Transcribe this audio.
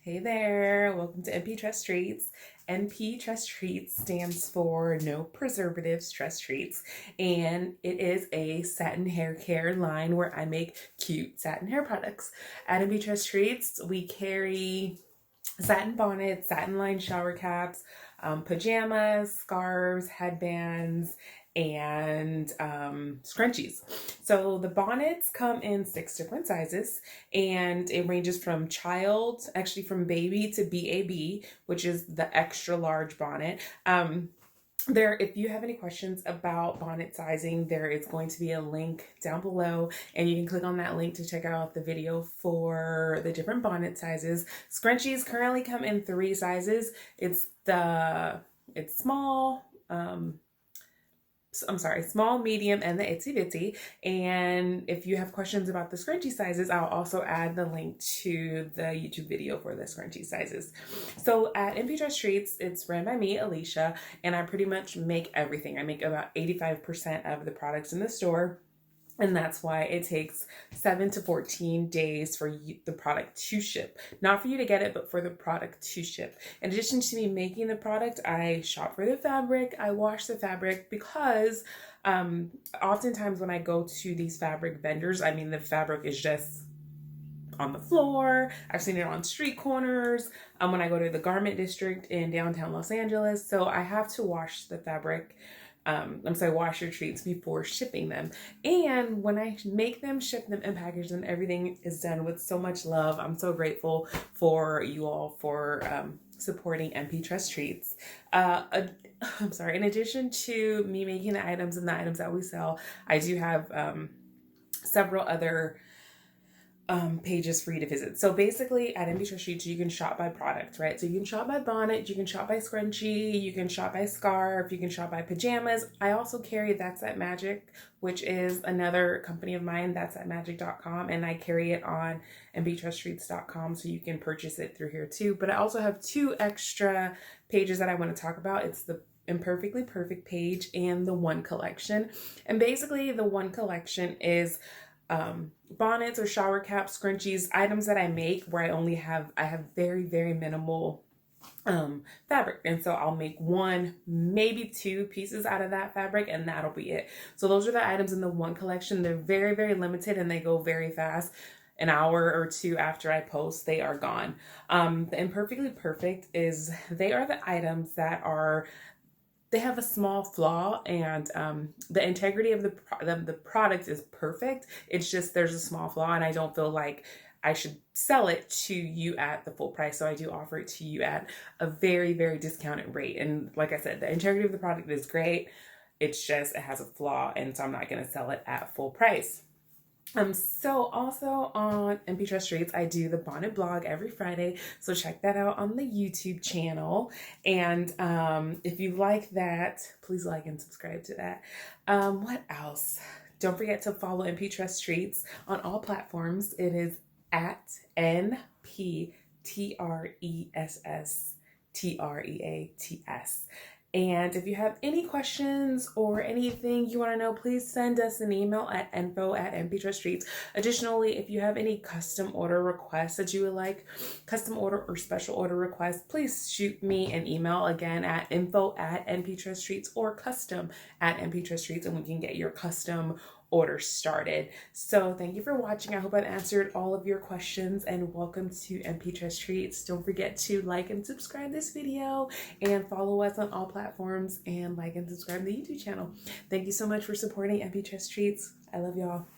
Hey there, welcome to NP Trust Treats. NP Trust Treats stands for No Preservatives Trust Treats, and it is a satin hair care line where I make cute satin hair products. At NP Trust Treats, we carry satin bonnets, satin lined shower caps, pajamas, scarves, headbands, and scrunchies. So the bonnets come in 6 different sizes, and it ranges from from baby to BAB, which is the extra large bonnet. If you have any questions about bonnet sizing, there is going to be a link down below, and you can click on that link to check out the video for the different bonnet sizes. Scrunchies currently come in 3 sizes. It's small, small, medium, and the itsy bitsy. And if you have questions about the scrunchie sizes, I'll also add the link to the YouTube video for the scrunchie sizes. So at NP Trust Treats, it's ran by me, Alicia, and I pretty much make everything. I make about 85% of the products in the store. And that's why it takes 7 to 14 days for the product to ship. Not for you to get it, but for the product to ship. In addition to me making the product, I shop for the fabric, I wash the fabric, because oftentimes when I go to these fabric vendors, the fabric is just on the floor. I've seen it on street corners, when I go to the garment district in downtown Los Angeles. So I have to wash the fabric. Wash your treats before shipping them. And when I make them, ship them, and package them, everything is done with so much love. I'm so grateful for you all for supporting NP Trust Treats. In addition to me making the items and the items that we sell, I do have several other pages for you to visit. So basically at NP Trust Treats, you can shop by product, right? So you can shop by bonnet, you can shop by scrunchie, you can shop by scarf, you can shop by pajamas. I also carry That's That Magic, which is another company of mine, that's at magic.com, and I carry it on nptresttreats.com, so you can purchase it through here too. But I also have 2 extra pages that I want to talk about. It's the Imperfectly Perfect page and the One Collection. And basically the One Collection is bonnets or shower caps, scrunchies, items that I make where I have very, very minimal fabric. And so I'll make 1, maybe 2 pieces out of that fabric, and that'll be it. So those are the items in the One Collection. They're very, very limited, and they go very fast. An hour or 2 after I post, they are gone. The Imperfectly Perfect they are the items that they have a small flaw, and the integrity of the product is perfect. It's just there's a small flaw, and I don't feel like I should sell it to you at the full price. So I do offer it to you at a very, very discounted rate. And like I said, the integrity of the product is great. It's just it has a flaw, and so I'm not going to sell it at full price. So also on NP Trust Treats, I do the bonnet blog every Friday. So check that out on the YouTube channel. And if you like that, please like and subscribe to that. What else? Don't forget to follow NP Trust Treats on all platforms. It is at NPTRESSTREATS. And if you have any questions or anything you want to know, please send us an email at info@nptresttreats. Additionally, if you have any custom order requests that you would like, custom order or special order requests, please shoot me an email again at info@nptresttreats or custom@nptresttreats, and we can get your custom order started. So thank you for watching. I hope I've answered all of your questions, and welcome to NP Trust Treats. Don't forget to like and subscribe this video, and follow us on all platforms, and like and subscribe to the YouTube channel. Thank you so much for supporting NP Trust Treats. I love y'all.